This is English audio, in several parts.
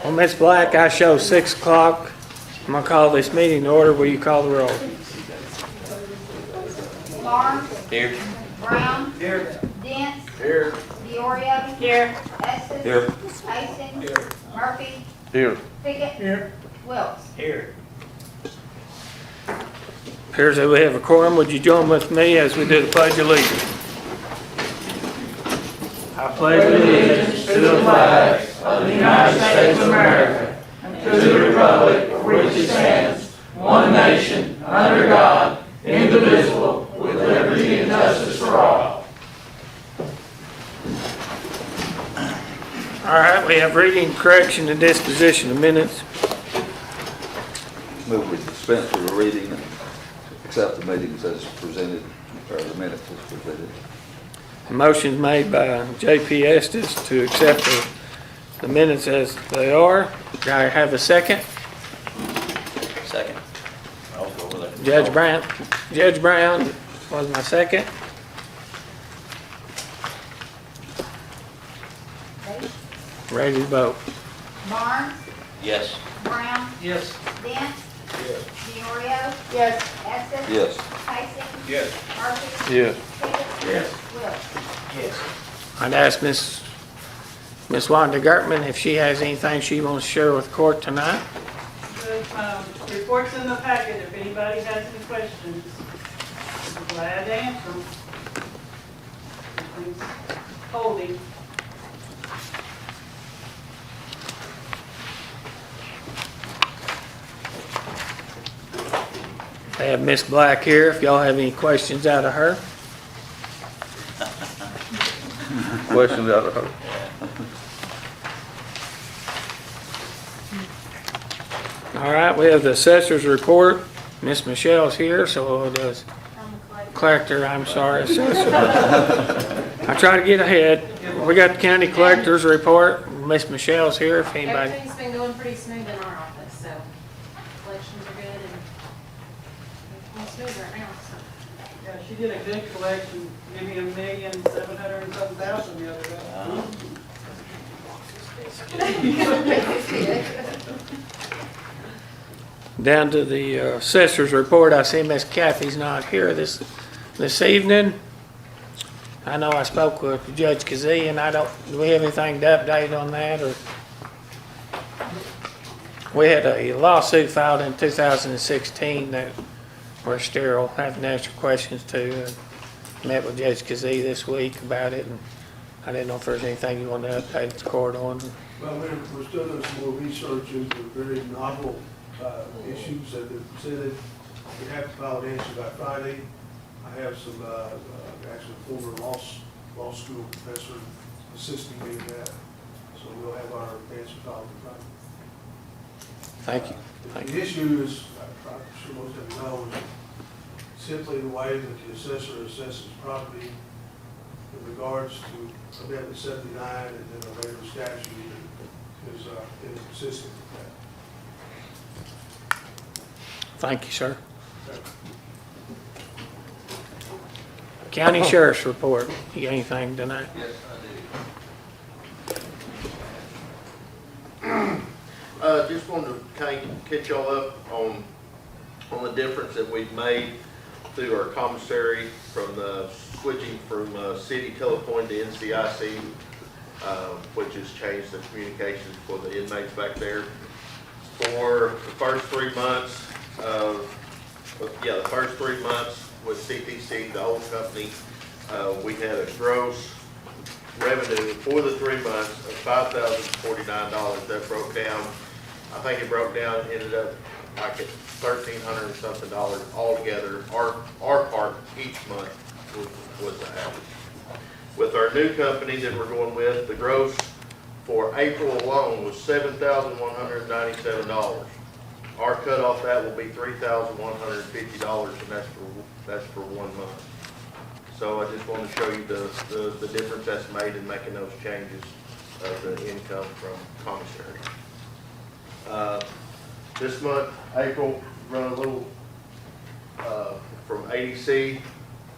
Well, Ms. Black, I show 6 o'clock. I'm gonna call this meeting to order. Will you call the roll? Barnes. Here. Brown. Here. Dents. Here. DeOrio. Here. Estes. Here. Hastings. Here. Murphy. Here. Pickett. Here. Wilkes. Here. Appears that we have a quorum. Would you join with me as we do the Pledge of Allegiance? I pledge allegiance to the flag of the United States of America and to the republic for which it stands, one nation, under God, indivisible, with liberty and justice for all. All right, we have reading, correction, and disposition of minutes. Move we dispense with the reading and accept the meetings as presented, or the minutes as presented. A motion made by J.P. Estes to accept the minutes as they are. Do I have a second? Second. I'll go with it. Judge Brown was my second. Ready to vote. Barnes. Yes. Brown. Yes. Dents. Yes. DeOrio. Yes. Estes. Yes. Hastings. Yes. Murphy. Yes. Pickett. Yes. Wilkes. Yes. I'd ask Miss Wanda Gertman if she has anything she wants to share with court tonight. The report's in the packet. If anybody has any questions, I'm glad to answer them. Everything's holding. I have Miss Black here if y'all have any questions out of her. Questions out of her? All right, we have the assessor's report. Miss Michelle's here, so does collector, I'm sorry, assessor. I try to get ahead. We got the county collector's report. Miss Michelle's here if anybody. Everything's been going pretty smooth in our office, so collections are good and smooth right now, so. Yeah, she did a good collection, gave me $1,707,000 the other day. Down to the assessor's report. I see Miss Kathy's not here this evening. I know I spoke with Judge Kazee, and do we have anything to update on that, or? We had a lawsuit filed in 2016 that we're still having to answer questions to. Met with Judge Kazee this week about it, and I didn't know if there's anything you wanted to update the court on. Well, we're still doing some more research into very novel issues that they presented. We have to file an answer by Friday. I have some, actually former law school professor assisting me in that. So we'll have our answer filed by Friday. Thank you. The issue is, I'm sure most of you know, is simply the way that the assessor assesses property in regards to Amendment 79 and then a later statute is inconsistent with that. Thank you, sir. County Sheriff's report. You got anything tonight? Yes, I do. Just wanted to kind of catch y'all up on the difference that we've made through our commissary from the switching from city telephone to NCIC, which has changed the communications for the inmates back there. For the first 3 months with CTC, the old company, we had a gross revenue for the 3 months of $5,049. That broke down, I think it broke down, ended up like at $1,300 and something altogether. Our part each month was the average. With our new company that we're going with, the gross for April alone was $7,197. Our cut off that will be $3,150, and that's for 1 month. So I just want to show you the difference that's made in making those changes of the income from commissary. This month, April, run a little from ADC.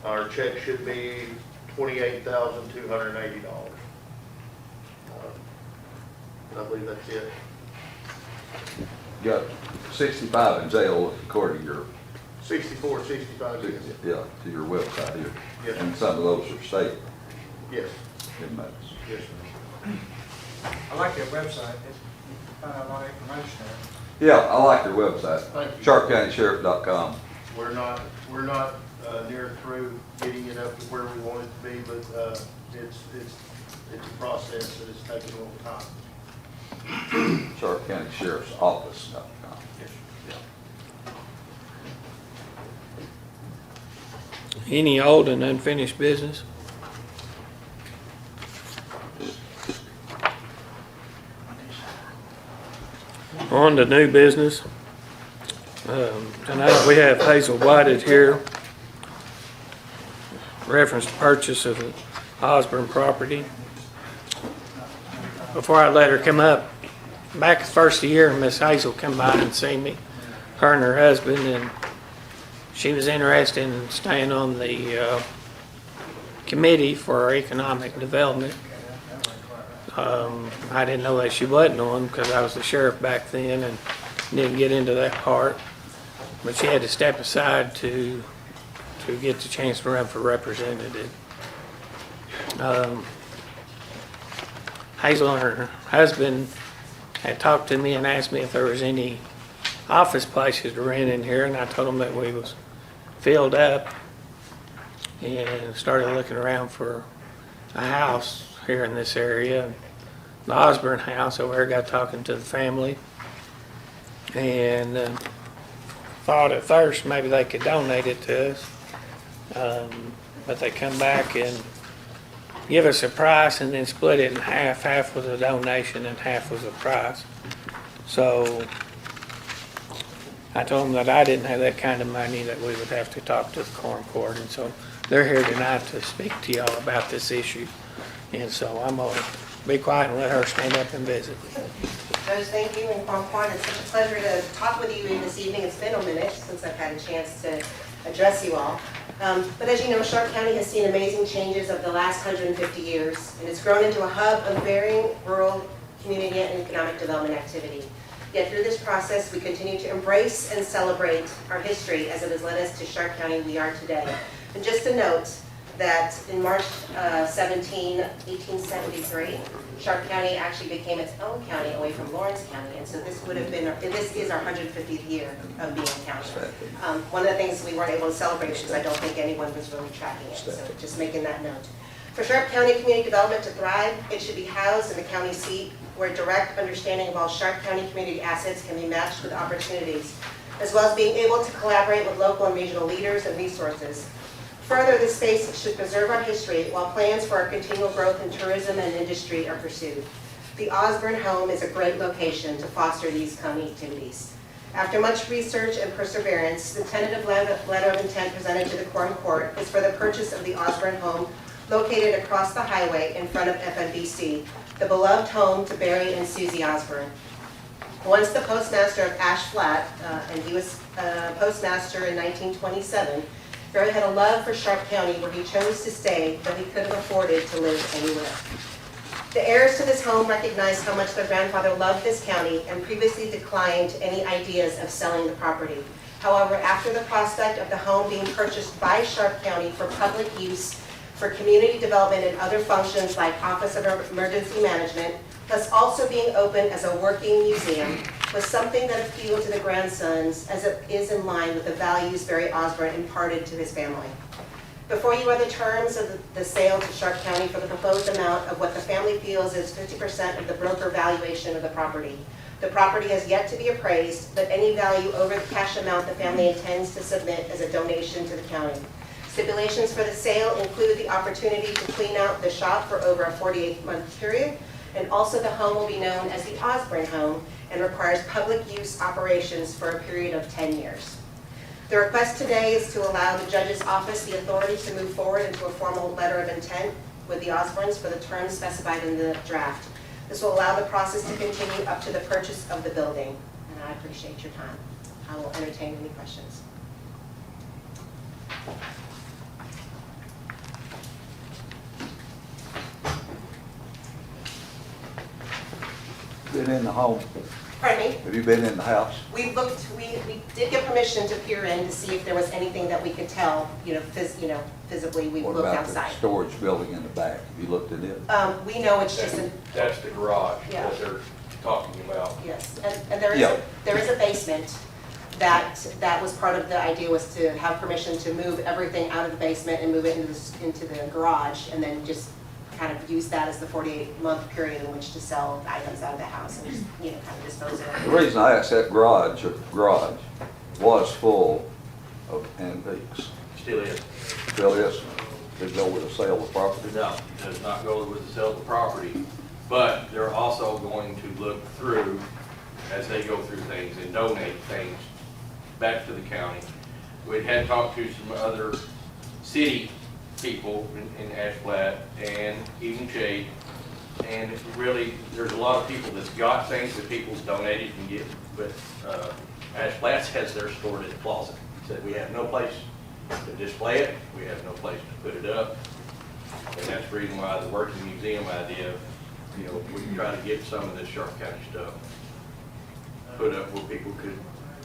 Our check should be $28,280. I believe that's it. You got 65 in jail according to your, 64, 65 years. yeah, to your website here. Yes. And some of those are state Yes, inmates. yes, sir. I like your website, you find out a lot of information there. Yeah, I like their website. Thank you. SharpCountySheriff.com. We're not near through getting it up to where we want it to be, but it's a process that is taking a little time. Sharp County Sheriff's Office.com. Any old and unfinished business? On to new business. Tonight we have Hazel Whited here. Reference to purchase of the Osborne property. Before I let her come up, back the first of the year, Miss Hazel come by and see me, her and her husband, and she was interested in staying on the committee for economic development. I didn't know that she wasn't on because I was the sheriff back then and didn't get into that part. But she had to step aside to get the chance to run for representative. Hazel and her husband had talked to me and asked me if there was any office places to rent in here, and I told them that we was filled up and started looking around for a house here in this area. The Osborne house over here, got talking to the family and thought at first maybe they could donate it to us, but they come back and give us a price and then split it in half. Half was a donation and half was a price. So I told them that I didn't have that kind of money, that we would have to talk to the Quorum Court, and so they're here tonight to speak to y'all about this issue. And so I'm gonna be quiet and let her stand up and visit. Judge, thank you, and Quorum Court, it's such a pleasure to talk with you this evening. It's been a minute since I've had a chance to address you all. But as you know, Sharp County has seen amazing changes over the last 150 years, and it's grown into a hub of varying rural community and economic development activity. Yet through this process, we continue to embrace and celebrate our history as it has led us to Sharp County we are today. And just a note that in March 1873, Sharp County actually became its own county away from Lawrence County, and so this is our 150th year of being a county. One of the things we weren't able to celebrate because I don't think anyone was really tracking it, so just making that note. For Sharp County community development to thrive, it should be housed in the county seat where direct understanding of all Sharp County community assets can be matched with opportunities, as well as being able to collaborate with local and regional leaders and resources. Further, this space should preserve our history while plans for our continual growth in tourism and industry are pursued. The Osborne home is a great location to foster these county activities. After much research and perseverance, the tentative letter of intent presented to the Quorum Court is for the purchase of the Osborne home located across the highway in front of FNBC, the beloved home to Barry and Susie Osborne. Once the postmaster of Ash Flat, and he was postmaster in 1927, Barry had a love for Sharp County where he chose to stay, though he could have afforded to live anywhere. The heirs to this home recognized how much their grandfather loved this county and previously declined any ideas of selling the property. However, after the prospect of the home being purchased by Sharp County for public use, for community development and other functions like Office of Emergency Management, plus also being open as a working museum, was something that appealed to the grandsons as it is in line with the values Barry Osborne imparted to his family. Before you are the terms of the sale to Sharp County for the proposed amount of what the family feels is 50% of the broker valuation of the property. The property has yet to be appraised, but any value over the cash amount the family intends to submit as a donation to the county. Stipulations for the sale include the opportunity to clean out the shop for over a 48-month period, and also the home will be known as the Osborne home and requires public use operations for a period of 10 years. The request today is to allow the judge's office the authority to move forward into a formal letter of intent with the Osbornes for the terms specified in the draft. This will allow the process to continue up to the purchase of the building, and I appreciate your time. I will entertain any questions. Been in the home Pardon me? Have you been in the house? We looked, we did get permission to peer in to see if there was anything that we could tell, physically, we What looked about the outside. storage building in the back? Have you looked at it? We know it's just a, That's the garage Yeah. that they're talking about. yes, and there is, Yeah. there is a basement that was part of the idea, was to have permission to move everything out of the basement and move it into the garage, and then just kind of use that as the 48-month period in which to sell items out of the house and just, kind of dispose of The it. reason I asked that garage was full of antiques. Still is. Still is. Did go with a sale of property? No, it does not go with the sale of the property, but they're also going to look through, as they go through things, and donate things back to the county. We had talked to some other city people in Ash Flat and even Shade, and really, there's a lot of people that's got things that people's donated and get, but Ash Flats has theirs stored in a closet. Said we have no place to display it, we have no place to put it up, and that's the reason why the working museum idea, we can try to get some of this Sharp County stuff put up where people could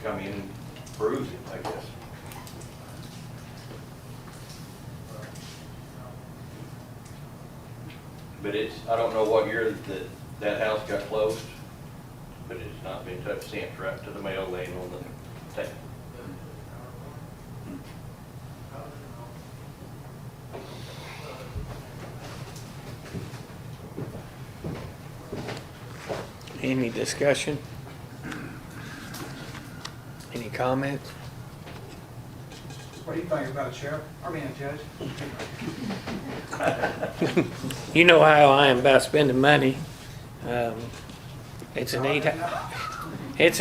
come in and peruse it, I guess. But I don't know what year that house got closed, but it's not been touched since, right to the mail laying on the table. Any discussion? Any comments? What do you think about a sheriff? I mean, a judge? You know how I am about spending money. It's a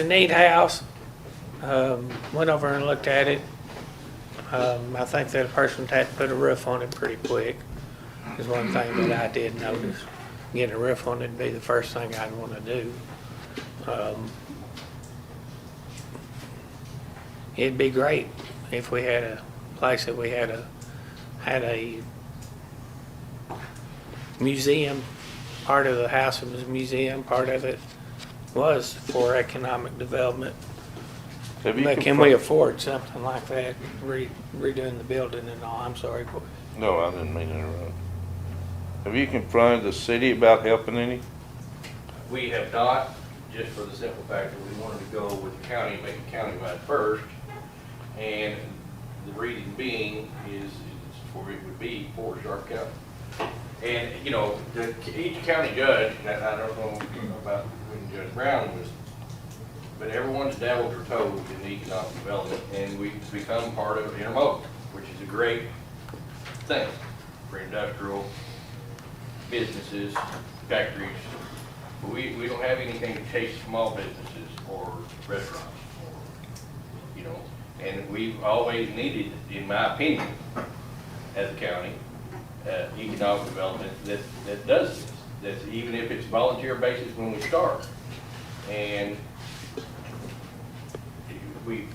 neat house. Went over and looked at it. I think that a person had to put a roof on it pretty quick. Is one thing that I did notice. Getting a roof on it would be the first thing I'd want to do. It'd be great if we had a place that we had a museum. Part of the house was a museum, part of it was for economic development. But can we afford something like that, redoing the building and all? I'm sorry. No, I didn't mean to interrupt. Have you confronted the city about helping any? We have not, just for the simple fact that we wanted to go with the county, make it countywide first. And the reason being is for it would be for Sharp County. And, each county judge, and I don't know about when Judge Brown was, but everyone's dabbled or told in the economic development, and we've become part of intermodal, which is a great thing for industrial businesses, factories. We don't have anything to chase small businesses or restaurants, and we've always needed, in my opinion, as a county, economic development that does this. That's even if it's volunteer basis when we start. And we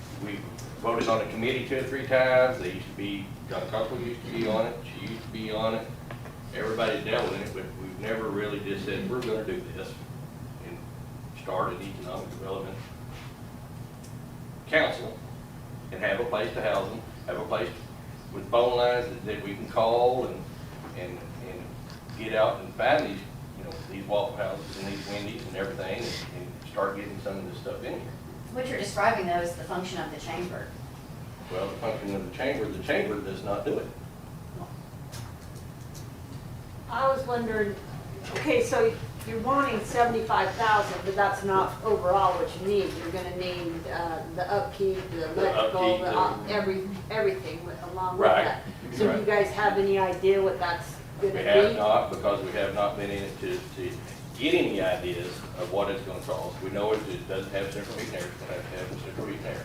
voted on a committee 2 or 3 times. They used to be, John Conkle used to be on it, she used to be on it. Everybody's dealt with it, but we've never really just said, we're gonna do this and start an economic development council and have a place to house them, have a place with phone lines that we can call and get out and find these, these Waffle Houses and these Wendy's and everything and start getting some of this stuff in here. What you're describing though is the function of the chamber. Well, the function of the chamber does not do it. I was wondering, okay, so you're wanting 75,000, but that's not overall what you need. You're gonna need the upkeep, the electrical, everything along with Right. that. So do you guys have any idea what that's gonna be? We have not, because we have not been in it to get any ideas of what it's gonna cost. We know it doesn't have central heat and air, it's gonna have to have central heat and air.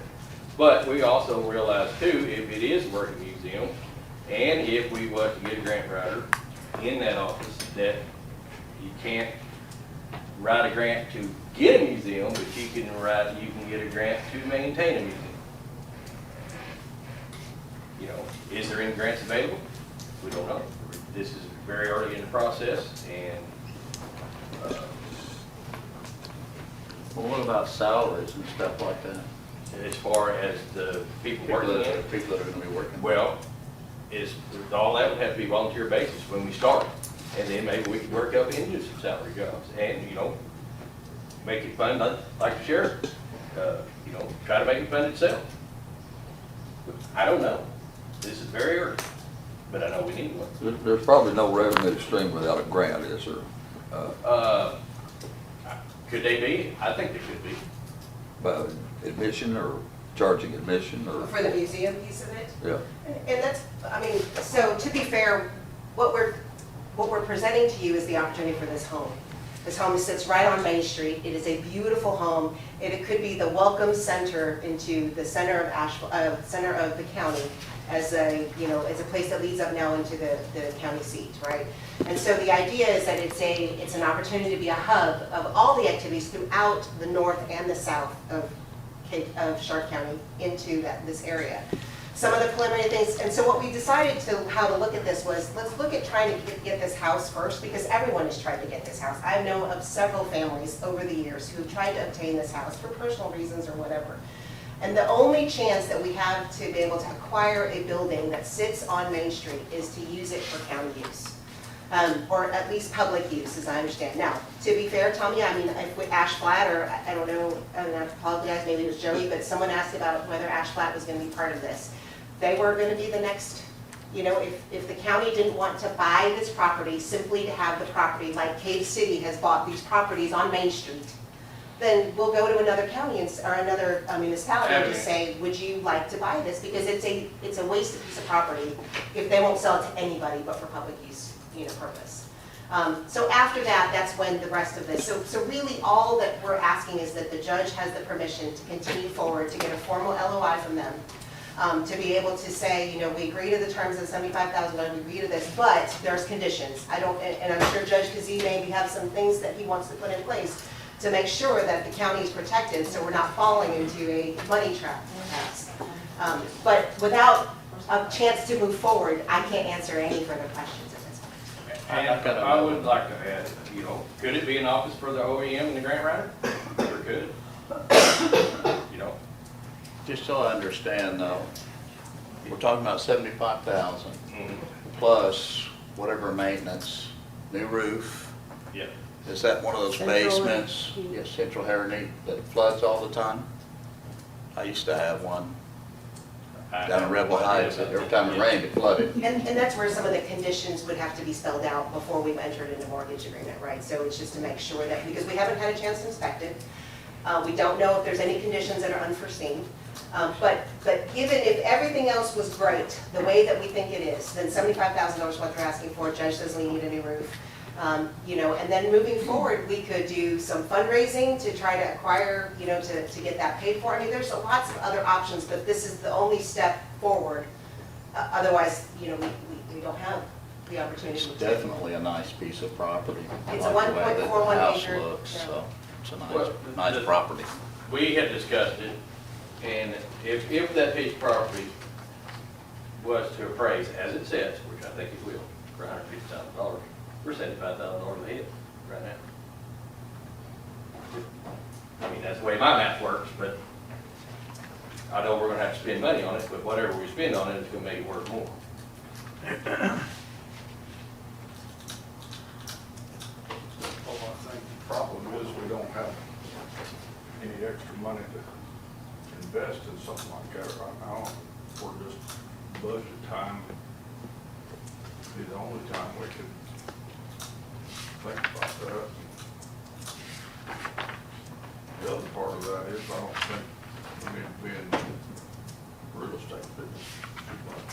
But we also realize too, if it is a working museum, and if we was to get a grant writer in that office, that you can't write a grant to get a museum, but you can get a grant to maintain a museum. Is there any grants available? We don't know. This is very early in the process, and Well, what about salaries and stuff like that? As far as the people working in it, People that are gonna be working. well, all that would have to be volunteer basis when we start. And then maybe we could work up into some salary jobs and, make it fun, like the sheriff, try to make it fun itself. I don't know. This is very early, but I know we need one. There's probably no revenue stream without a grant, is there? Could they be? I think they could be. By admission or charging admission or? For the museum piece of it? Yeah. And that's, I mean, so to be fair, what we're presenting to you is the opportunity for this home. This home sits right on Main Street. It is a beautiful home. It could be the welcome center into the center of center of the county as a place that leads up now into the county seat, right? And so the idea is that it's an opportunity to be a hub of all the activities throughout the north and the south of Sharp County into this area. Some of the preliminary things, and so what we decided how to look at this was, let's look at trying to get this house first, because everyone has tried to get this house. I know of several families over the years who've tried to obtain this house for personal reasons or whatever. And the only chance that we have to be able to acquire a building that sits on Main Street is to use it for county use. Or at least public use, as I understand. Now, to be fair, Tommy, I mean, if with Ash Flat, or I don't know, and I apologize, maybe it was Jody, but someone asked about whether Ash Flat was going to be part of this. They were going to be the next, if the county didn't want to buy this property simply to have the property, like Cave City has bought these properties on Main Street, then we'll go to another county or another municipality and just say, would you like to buy this? Because it's a wasted piece of property if they won't sell it to anybody but for public use, purpose. So after that, that's when the rest of this. So really all that we're asking is that the judge has the permission to continue forward, to get a formal LOI from them, to be able to say, we agree to the terms of $75,000, we agree to this, but there's conditions. And I'm sure Judge Kazee maybe have some things that he wants to put in place to make sure that the county is protected, so we're not falling into a money trap, perhaps. But without a chance to move forward, I can't answer any further questions at this point. And I would like to add, could it be an office for the OEM and the grant writer? Sure could. Just so I understand though, we're talking about 75,000 plus whatever maintenance, new roof. Yeah. Is that one of those basements, yes, central Heritage, that floods all the time? I used to have one down in Rebel Heights, every time it rained, it flooded. And that's where some of the conditions would have to be spelled out before we've entered into mortgage agreement, right? So it's just to make sure that, because we haven't had a chance to inspect it, we don't know if there's any conditions that are unforeseen. But given if everything else was great, the way that we think it is, then $75,000 is what they're asking for. Judge says we need a new roof. And then moving forward, we could do some fundraising to try to acquire, to get that paid for. I mean, there's lots of other options, but this is the only step forward. Otherwise, we don't have the opportunity to. It's definitely a nice piece of property. It's I a like the way that the 1.41 house acre, looks, yeah. so it's a Well, nice property. We had discussed it, and if that piece of property was to appraise as it says, which I think it will, for $150,000, we're $75,000 ahead right now. I mean, that's the way my math works, but I know we're gonna have to spend money on it, but whatever we spend on it, it's gonna make it worth more. Well, I think the problem is we don't have any extra money to invest in something like that right now. For just budget time, be the only time we could think about that. The other part of that is I don't think we need to be in real estate business too much.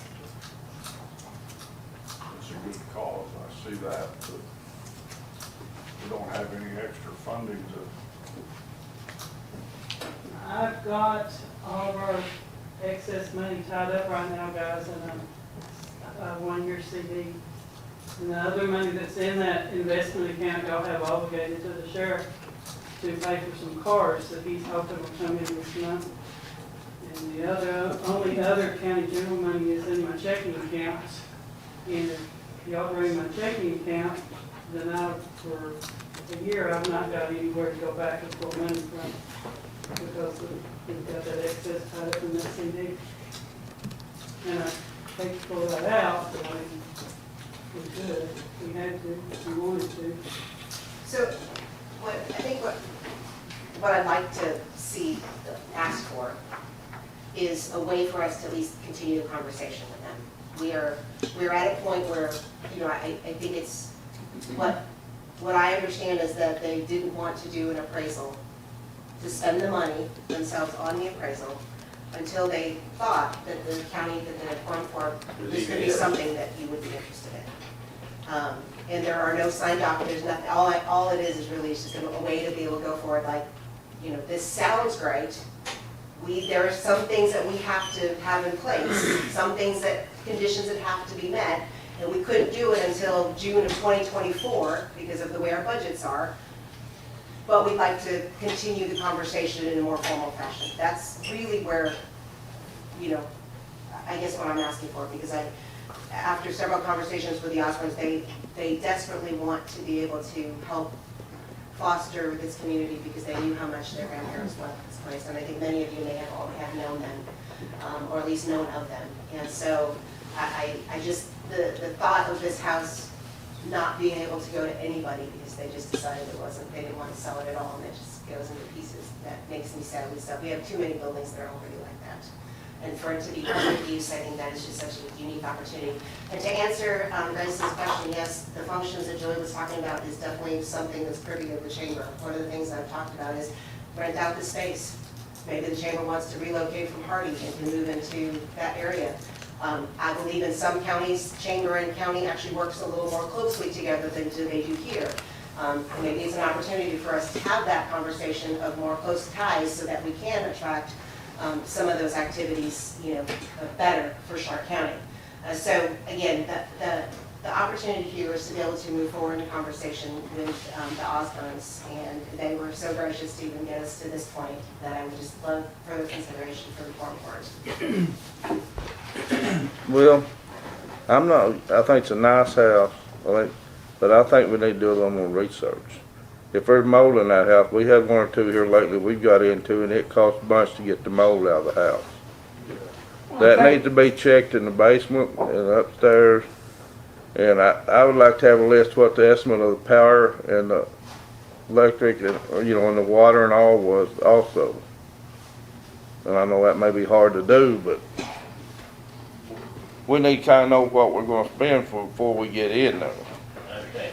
It's a good cause, I see that, but we don't have any extra funding to. I've got all of our excess money tied up right now, guys, in a one-year CD. And the other money that's in that investment account, y'all have obligated to the sheriff to pay for some cars that he's hoping will come in this month. And the only other county general money is in my checking accounts. And if y'all bring my checking account, then for a year, I've not got anywhere to go back and pull money from because we've got that excess tied up in that CD. And I hate to pull that out, but I mean, we could, if we had to, if we wanted to. So, I think what I'd like to see, ask for, is a way for us to at least continue the conversation with them. We're at a point where, you know, I think it's, what I understand is that they didn't want to do an appraisal, to spend the money themselves on the appraisal, until they thought that the county that they had formed for, this could be something that you would be interested in. And there are no signed documents, nothing, all it is really just a way to be able to go forward, like, you know, this sounds great. There are some things that we have to have in place, some things that, conditions that have to be met, and we couldn't do it until June of 2024 because of the way our budgets are. But we'd like to continue the conversation in a more formal fashion. That's really where, you know, I guess what I'm asking for, because after several conversations with the Osborns, they desperately want to be able to help foster this community because they knew how much their grandparents loved this place, and I think many of you may have known them, or at least known of them. And so I just, the thought of this house not being able to go to anybody because they just decided they didn't want to sell it at all, and it just goes into pieces, that makes me sad and stuff. We have too many buildings that are already like that. And for it to be public use, I think that is just such a unique opportunity. And to answer Grace's question, yes, the functions that Julie was talking about is definitely something that's privy to the chamber. One of the things I've talked about is rent out the space. Maybe the chamber wants to relocate from Hardy and can move into that area. I believe in some counties, chamber and county actually works a little more closely together than they do here. Maybe it's an opportunity for us to have that conversation of more close ties so that we can attract some of those activities, you know, better for Stark County. So again, the opportunity here is to be able to move forward in a conversation with the Osborns, and they were so gracious to even get us to this point that I would just love further consideration for the Quorum Board. Well, I think it's a nice house, but I think we need to do a little more research. If there's mold in that house, we had one or two here lately we've got into, and it costs a bunch to get the mold out of the house. That needs to be checked in the basement and upstairs. And I would like to have a list of what the estimate of the power and the electric and, you know, and the water and all was also. And I know that may be hard to do, but we need to kind of know what we're going to spend for before we get in there. Okay.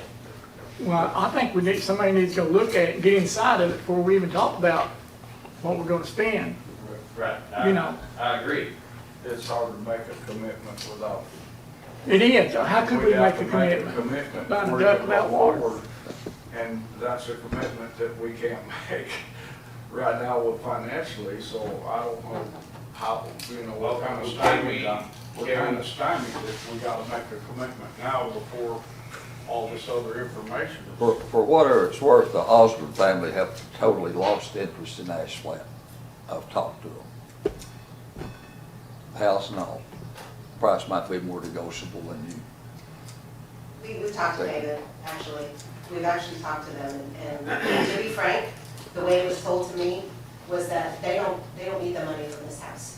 Well, I think somebody needs to go look at it and get inside of it before we even talk about what we're gonna spend. Right. You know. I agree. It's hard to make a commitment without. It is. How could we make have a to commitment? Buying a before you duck go without water. forward. And that's a commitment that we can't make right now with financially, so I don't know how, you know, what kind of stymie, if we gotta make a commitment now before all this other information. For whatever it's worth, the Osborne family have totally lost interest in Ash Flat. I've talked to them. House and all. Price might be more negotiable than you. We've talked to David, actually. We've actually talked to them, and to be frank, the way it was told to me was that they don't need the money from this house.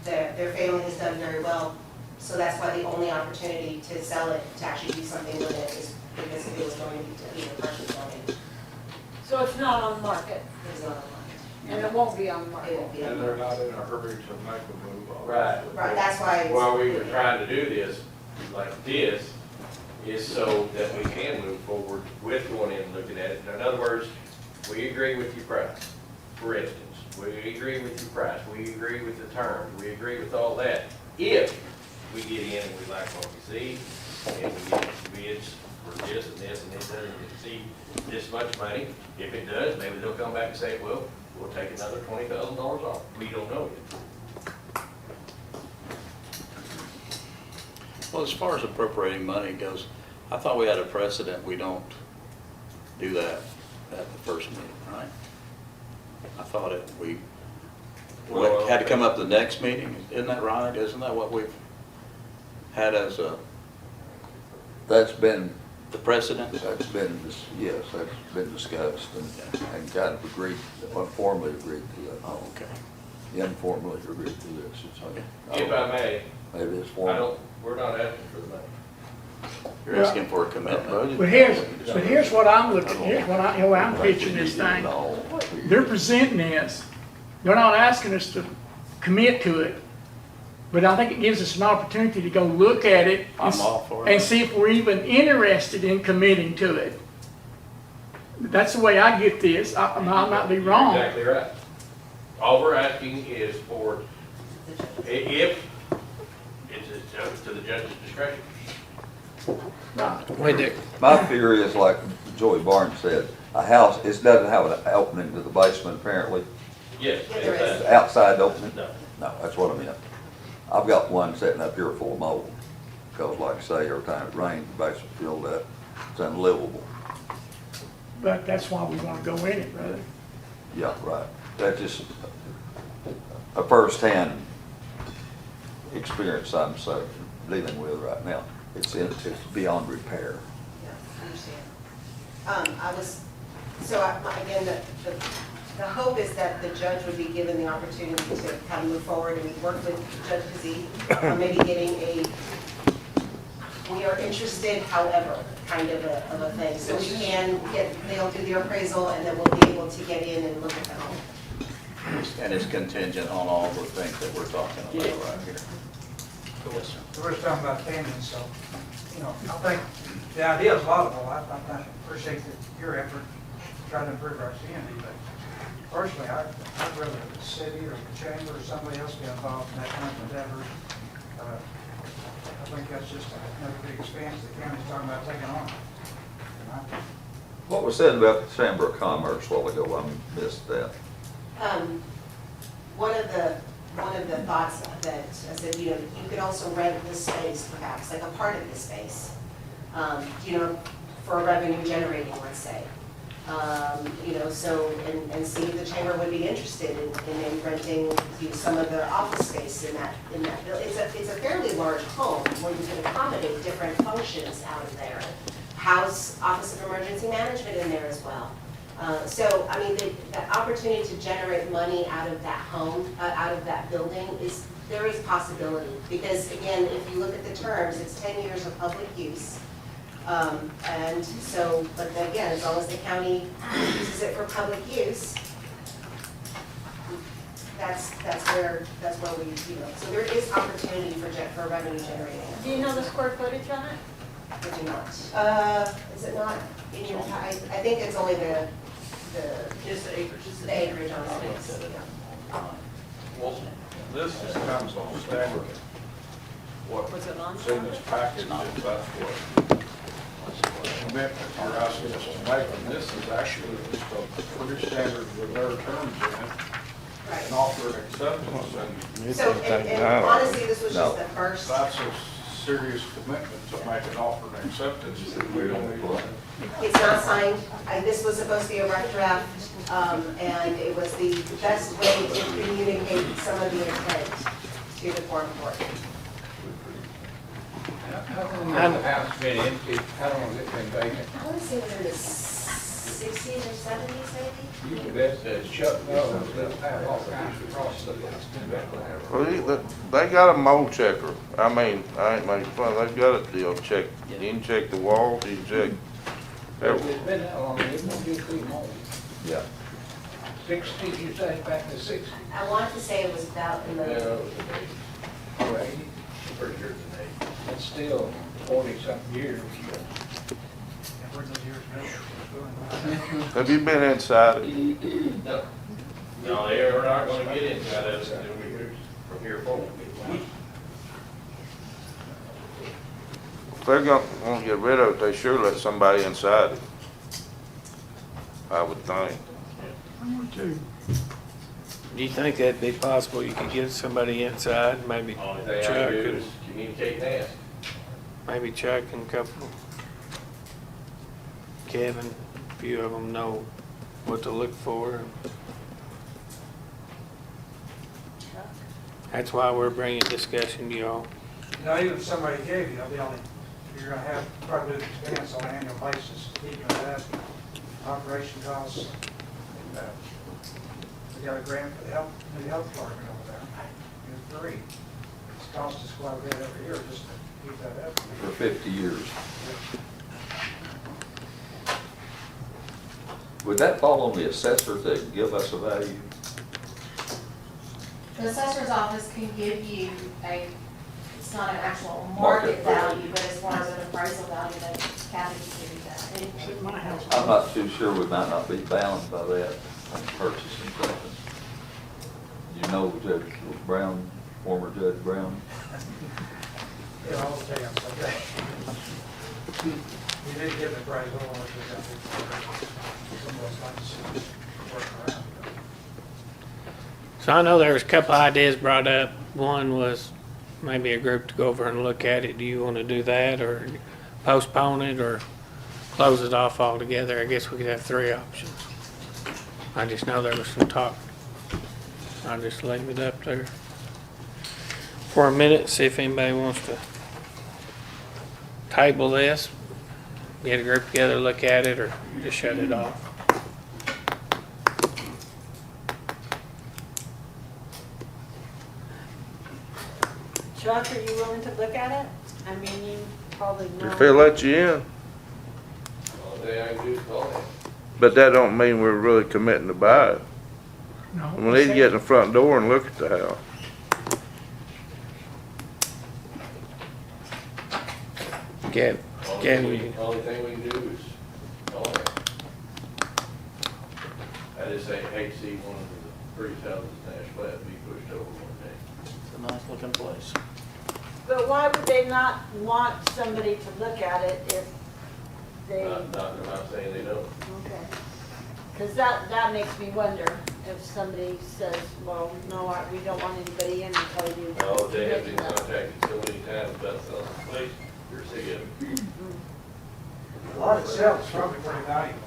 Their family has done very well, so that's why the only opportunity to sell it, to actually do something with it, is because it was going to be a partial zoning. So it's not on the market, It's not on and it won't be on the it. market. It won't be on And the they're not in a hurry to make a move on it. Right. Right, that's why it's. Well, we were trying to do this like this, is so that we can move forward with going in and looking at it. In other words, we agree with your price, for instance. We agree with your price. We agree with the terms. We agree with all that. If we get in and we like what we see, and we get bids for this and this and this, and see this much money, if it does, maybe they'll come back and say, well, we'll take another $20,000 off. We don't know yet. Well, as far as appropriating money goes, I thought we had a precedent, we don't do that at the first meeting, right? I thought we had to come up the next meeting, isn't that right? Isn't that what we've had as a? That's been The precedent? That's been, yes, that's been discussed and kind of agreed, informally agreed to it. Oh, okay. Informally agreed to this. It's, If I may, maybe it's I formal. don't, we're not asking for the money. You're asking for a commitment. But here's what I'm looking, here's what I, how I'm pitching this thing. They're presenting this, they're not asking us to commit to it, but I think it gives us an opportunity to go look at it. I'm all for it. And see if we're even interested in committing to it. That's the way I get this, I might be wrong. You're exactly right. All we're asking is for, if it's to the judge's discretion. Wait, Dick. My theory is like Joey Barnes said, a house, it doesn't have an opening to the basement apparently. Yes. There is. It's outside opening? No. No, that's what I meant. I've got one sitting up here full of mold. Because like I say, every time it rains, the basement filled up. It's unlivable. But that's why we wanna go in it, brother. Yeah, right. That's just a firsthand experience I'm so dealing with right now. It's beyond repair. Yeah, I understand. Again, the hope is that the judge would be given the opportunity to kind of move forward and work with Judge Kazee on maybe getting we are interested, however, kind of a thing. So we can they'll do the appraisal and then we'll be able to get in and look at the home. And it's contingent on all the things that we're talking about right here. Yes, sir. So we're just talking about opinion, so, I think the idea is laudable. I appreciate your effort to try to improve our community, but personally, I'd rather the city or the chamber or somebody else be involved in that kind of endeavor. I think that's just another big expense the county's talking about taking on. What was said about the Chamber of Commerce a while ago? I missed that. One of the thoughts that I said, you could also rent this space perhaps, like a part of the space, for a revenue generating, let's say. And see if the chamber would be interested in renting some of the office space in that building. It's a fairly large home where you can accommodate different functions out of there. House Office of Emergency Management in there as well. The opportunity to generate money out of that home, out of that building there is possibility. Because again, if you look at the terms, it's 10 years of public use. But again, as long as the county uses it for public use, that's where we, so there is opportunity for revenue generating. Do you know the square footage on it? I do not. Is it not in your, I think it's only Just the acreage. the acreage on the space. Well, this is kind of a standard. Was it on? What's in this package, if that's what commitment you're asking us to make, and this is actually just a pretty standard with their terms in it, Right. and offer an acceptance, So, and honestly, this was just the first. that's a serious commitment to make an offer and acceptance that we don't even. It's not signed. This was supposed to be a rough draft, and it was the best way to communicate some of the intent to the Quorum Board. How long has the house been empty? How long has it been vacant? I want to say it was in the 60s or 70s, maybe? You bet Chuck knows, they'll have all kinds of processes. Well, they got a mold checker. I mean, I ain't making fun, they've got a deal check. You can check the walls, you can check everything. It's been that long, it won't be too long. Yeah. 60s, you say, back in the 60s? I want to say it was about in the, Or 80? Pretty sure it's an eight. It's still 40-something years. Where'd those years go? Have you been inside it? No. No, they are not gonna get inside of it until we move from here forward. If they're gonna get rid of it, they sure let somebody inside it. I would think. Do you think that'd be possible? You could get somebody inside, maybe Only thing I Chuck can do and is communicate and ask. maybe Chuck and a couple, Kevin, a few of them know what to look for. That's why we're bringing discussion to y'all. Now, even if somebody gave you, the only you're gonna have quite a bit of expense on an annual basis, keeping that, operation costs. And, we got a grant for the new health department over there, it's free. It's cost us quite a bit every year just to keep that up. For 50 years. Would that fall on the assessor to give us a value? The assessor's office can give you it's not an actual Market market value, but as far as an appraisal value, that Kathy can give you that. It's in my house. I'm not too sure we might not be bound by that on purchasing something. You know Judge Brown, former Judge Brown? It all depends, okay? You did give the appraisal, or we got some of those things working around. So I know there was a couple ideas brought up. One was maybe a group to go over and look at it. Do you want to do that or postpone it or close it off altogether? I guess we could have three options. I just know there was some talk. I'll just leave it up there for a minute, see if anybody wants to table this, get a group together, look at it, or just shut it off. Chuck, are you willing to look at it? I mean, you probably know. If they let you in, All day I can do is call him. but that don't mean we're really committing to buy it. No. We need to get in the front door and look at the house. Get, Only thing we can do is call him. I just hate to see one of the pretty houses in Ashflat be pushed over one day. It's a nice looking place. But why would they not want somebody to look at it if they, I'm not saying they don't. okay. Because that makes me wonder if somebody says, well, no, we don't want anybody in until you. Oh, they have been commit to that. contacted so many times about selling the place, you're sick of it. A lot itself is probably pretty valuable.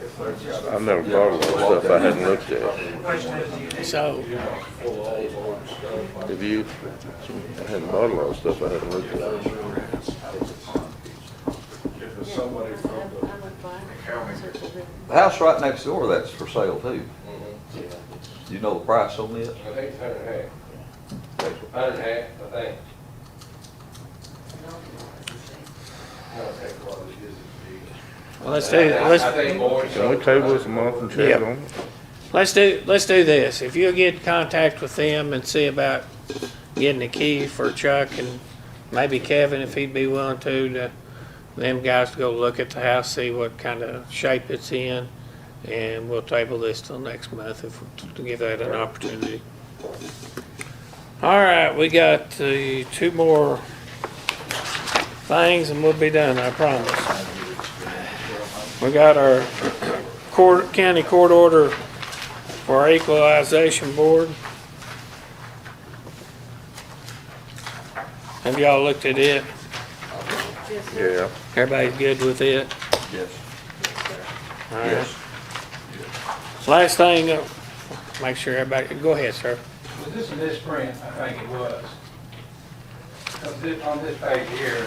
I never bought a lot of stuff I hadn't looked at. The question is, do you need so, Have you? I hadn't bought a lot of stuff I hadn't looked at. If it's somebody from the I would buy it. The house right next door, that's for sale too. Mm-hmm. You know the price on it? I think it's 100 and a half. 100 and a half, I think. No, I think a lot of it is big. well, let's I think more. Can we table this a month and chat Yeah. on it? let's do this. If you'll get in contact with them and see about getting a key for Chuck and maybe Kevin, if he'd be willing to them guys to go look at the house, see what kind of shape it's in, and we'll table this till next month to give that an opportunity. All right, we got the two more things and we'll be done, I promise. We got our county court order for our equalization board. Have y'all looked at it? Yeah. Everybody's good with it? Yes. All right. Yes. Last thing, make sure everybody, go ahead, sir. Was this in this print? I think it was. On this page here,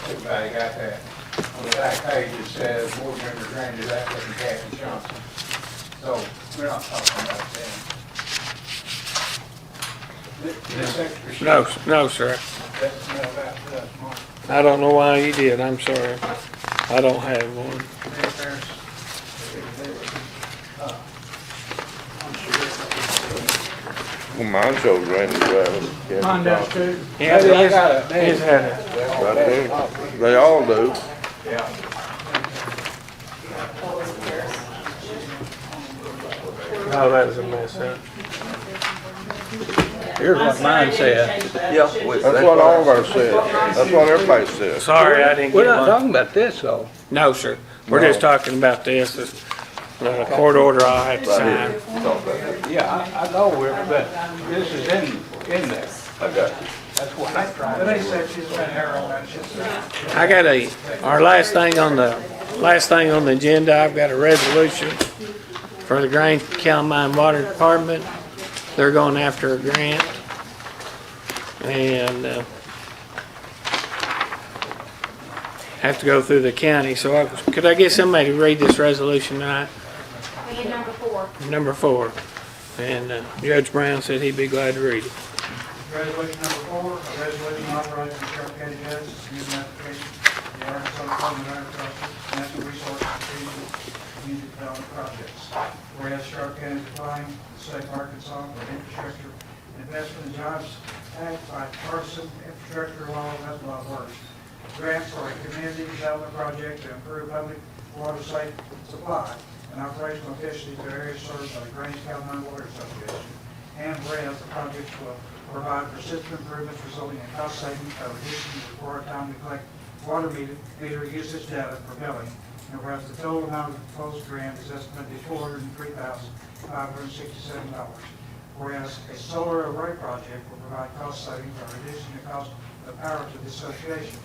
everybody got that. On the back page, it says board member Randy Ratliff and Kathy Johnson. So we're not talking about them. This extra sheet. No, sir. That's mailed out to us, Mark. I don't know why you did, I'm sorry. I don't have one. Well, mine shows Randy driving. Mine does too. Yeah, Maybe I got it. his had it. Right there. They all do. Yeah. Oh, that was a mess up. Here's what mine said. Yeah. That's what all of ours said. That's what everybody says. Sorry, I didn't get one. about this though. No, sir. We're just talking about this. The court order I'll have to sign. Talk about that. Yeah, I know, but this is in there. I got you. That's what I tried. They said she's been there on that shit. I got our last thing on the agenda, I've got a resolution for the Green Calamine Water Department. They're going after a grant. And have to go through the county. So could I get somebody to read this resolution tonight? We need number 4. Number 4. And Judge Brown said he'd be glad to read it. Resolution number 4, a resolution authorizing the Sheriff County Judge to submit an application to the Arkansas Department of Agriculture, Natural Resources Strategic Community Development Projects. Whereas Sheriff County is applying to the state of Arkansas for an infrastructure investment and jobs act by partisan infrastructure law, that's a lot of words. Grants for a community development project to improve public water safe supply and operational efficiency to areas served by the Grange County Water Association. And whereas the project will provide persistent improvements resulting in cost savings by reducing the required time to collect water meter usage data for billing. And whereas the total amount of the proposed grant is estimated to be $403,567. Whereas a solar array project will provide cost savings by reducing the cost of power to the association.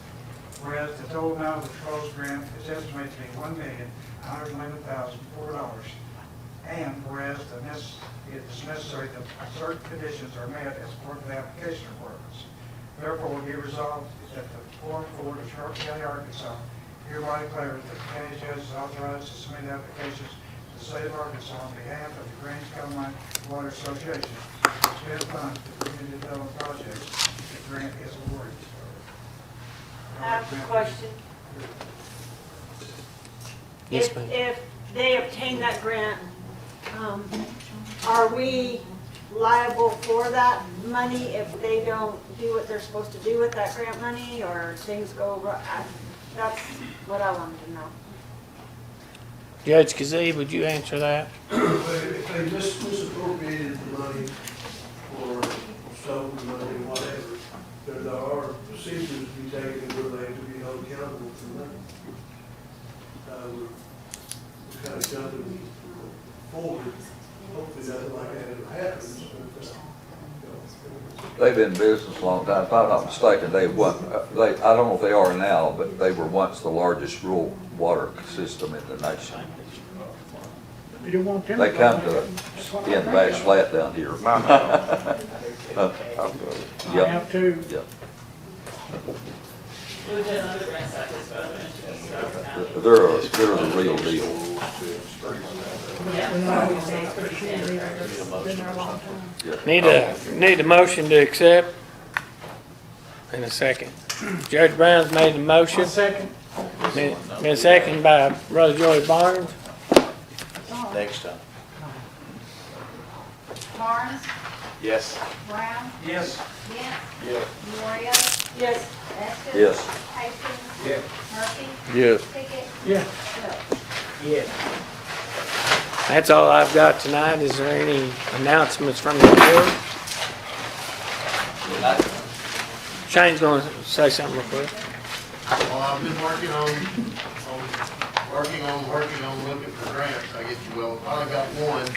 Whereas the total amount of the proposed grant is estimated to be $1,111,004. And whereas it is necessary that certain conditions are met as part of the application requirements. Therefore, be resolved that the Quorum Board of Sharp County, Arkansas hereby declares that the county judge is authorized to submit applications to the state of Arkansas on behalf of the Grange County Water Association to expend funds to community development projects. The grant is awarded. I have a question. Yes, If- ma'am. If they obtain that grant, are we liable for that money if they don't do what they're supposed to do with that grant money, or things go wrong? That's what I wanted to know. Judge Kazee, would you answer that? If they misappropriated the money or stole the money, whatever, there are procedures to be taken where they have to be held accountable for that. We're kind of jumping forward. Hopefully nothing like that ever happens. They've been in business a long time. If I'm not mistaken, I don't know if they are now, but they were once the largest rural water system in the nation. They come to in Bass Flat down here. Yep. Yep. They're the real deal. Need a motion to accept in a second. Judge Brown's made the motion. Second. Been seconded by Brother Joey Barnes. Next time. Barnes, Yes. Brown, Yes. Dent, Yes. Gloria, Yes. Estes. Yes. Hastings. Yes. Murphy. Yes. Pickett. Yeah. Phillips. That's all I've got tonight. Is there any announcements from the board? Shane's gonna say something real quick. Well, I've been working on looking for grants, I guess you will. I got one.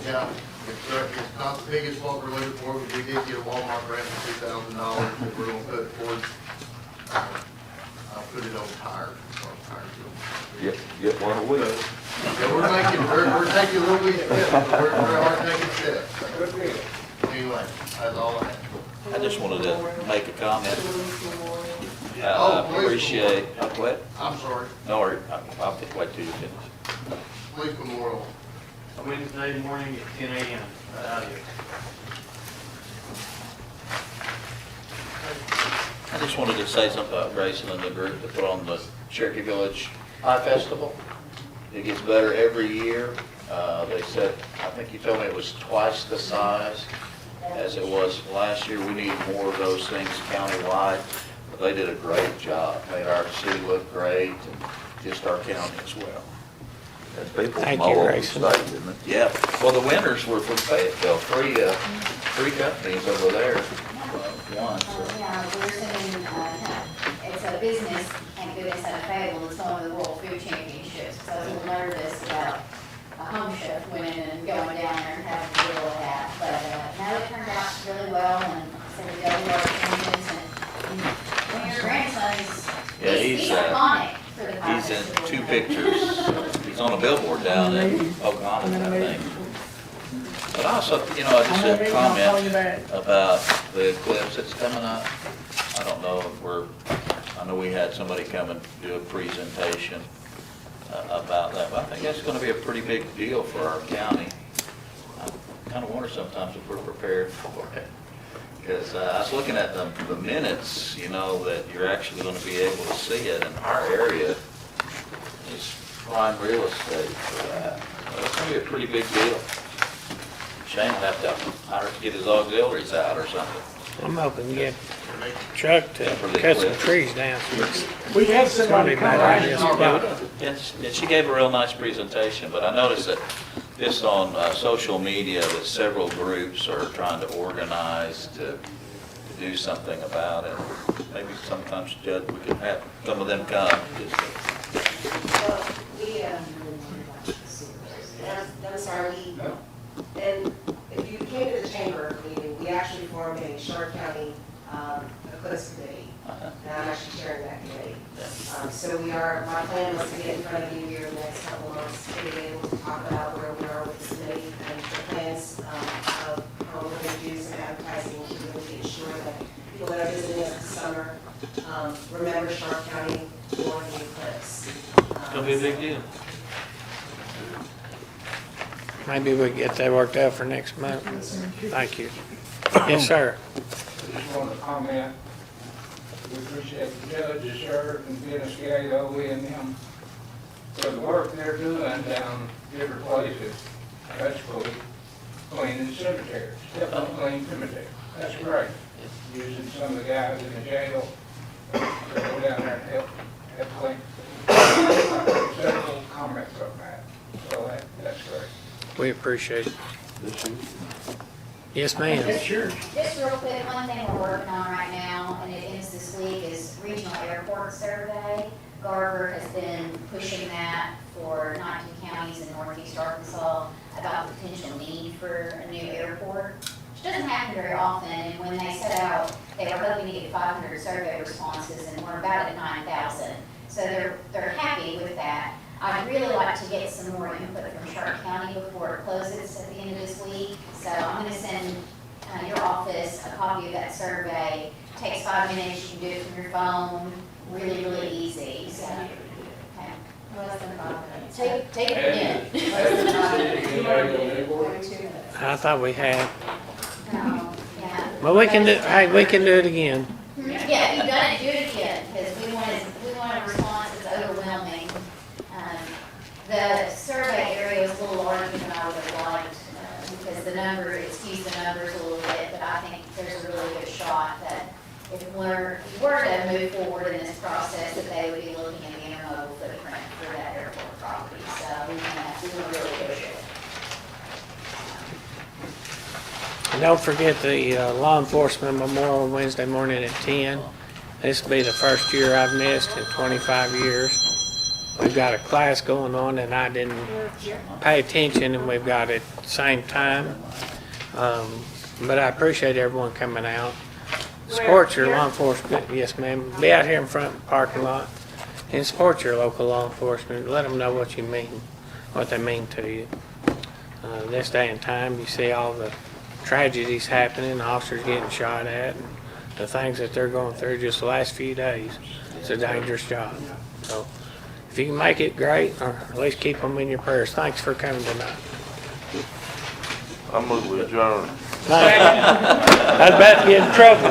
Yeah, it's not the biggest what we're looking for, but we did get a Walmart grant for $2,000 that we're gonna put towards, I'll put it on tires. Get one a week. Yeah, we're taking little wee steps, but we are taking steps. Anyway, that's all I have. I just wanted to make a comment. Oh, I please. appreciate, what? I'm sorry, No, I'll wait till you finish. police memorial. Wednesday morning at 10 a.m. right out here. I just wanted to say something about Grayson and the group that put on the Cherokee Village Pie Festival. It gets better every year. They said, I think you told me it was twice the size as it was last year. We need more of those things countywide. But they did a great job, made our city look great, and just our county as well. And people Thank from you, all over the Grayson. state, didn't it? Yeah, well, the winners were from Fayetteville, three companies over there won, so. Yeah, we're sending, it's a business, thank goodness, at a Fayetteville, it's going to the World Food Championships. So I was a little nervous about a home chef winning and going down there and having to deal with that. But no, it turned out really well, and so we go to our champions, and your grandson is, Yeah, he's he's iconic for the He's in festival. 2 pictures. He's on a billboard down in Pocahontas, I think. But also, I just had a comment about the eclipse that's coming up. I don't know if I I know we had somebody come and do a presentation about that, but I think that's gonna be a pretty big deal for our county. I kinda wonder sometimes if we're prepared for it. Because I was looking at the minutes, you know, that you're actually gonna be able to see it, and our area is prime real estate for that. So it's gonna be a pretty big deal. Shane will have to get his auxiliaries out or something. I'm hoping to get Chuck to cut some trees down. We had somebody come by and talk about it. And she gave a real nice presentation, but I noticed that just on social media, that several groups are trying to organize to do something about it. Maybe sometimes, Judd, we can have some of them come. Well, I'm sorry, and if you came to the chamber meeting, we actually formed a Sharp County Eclipse Committee. And I'm actually chairing that committee. So my plan was to get in front of you here in the next couple of months to be able to talk about where we are with this committee and the plans of how we're going to do some advertising to really ensure that people that are visiting us this summer remember Sharp County for the eclipse. It's gonna be a big deal. Maybe we can get that worked out for next month. Thank you. Yes, sir. Just want to comment, we appreciate the judge, the sheriff, and Dennis Gato and them for the work they're doing down different places. That's cool. Cleaning cemeteries, helping clean cemeteries. That's great. Using some of the guys in the jail to go down there and help clean. Several comments on that, so that's great. We appreciate it. Yes, ma'am. Sure. Just real quick, one thing we're working on right now, and it ends this week, is regional airport survey. Garver has been pushing that for 19 counties in northeast Arkansas about the potential need for a new airport, which doesn't happen very often. And when they set out, they were hoping to get 500 survey responses, and we're about at 9,000. So they're happy with that. I'd really like to get some more input from Sharp County before it closes at the end of this week. So I'm going to send your office a copy of that survey. It takes 5 minutes. You can do it from your phone. Really, really easy. So, okay. Less than 5 minutes. Take it in. I thought we had. No, yeah. Well, we can do it again. Yeah, if you've done it, do it again, because we want a response that's overwhelming. The survey area was a little larger than I would have liked, because the numbers a little bit, but I think there's a really good shot that if we were to move forward in this process, that they would be looking at the intermodal footprint for that airport property. So we will really push it. And don't forget the law enforcement memorial Wednesday morning at 10. This will be the first year I've missed in 25 years. We've got a class going on and I didn't pay attention, and we've got it at the same time. But I appreciate everyone coming out. Support your law enforcement. Yes, ma'am. Be out here in front of the parking lot and support your local law enforcement. Let them know what you mean, what they mean to you. This day and time, you see all the tragedies happening, officers getting shot at, and the things that they're going through just the last few days. It's a dangerous job. So if you can make it, great, or at least keep them in your prayers. Thanks for coming tonight. I'm moving with adjourn. I was about to get in trouble.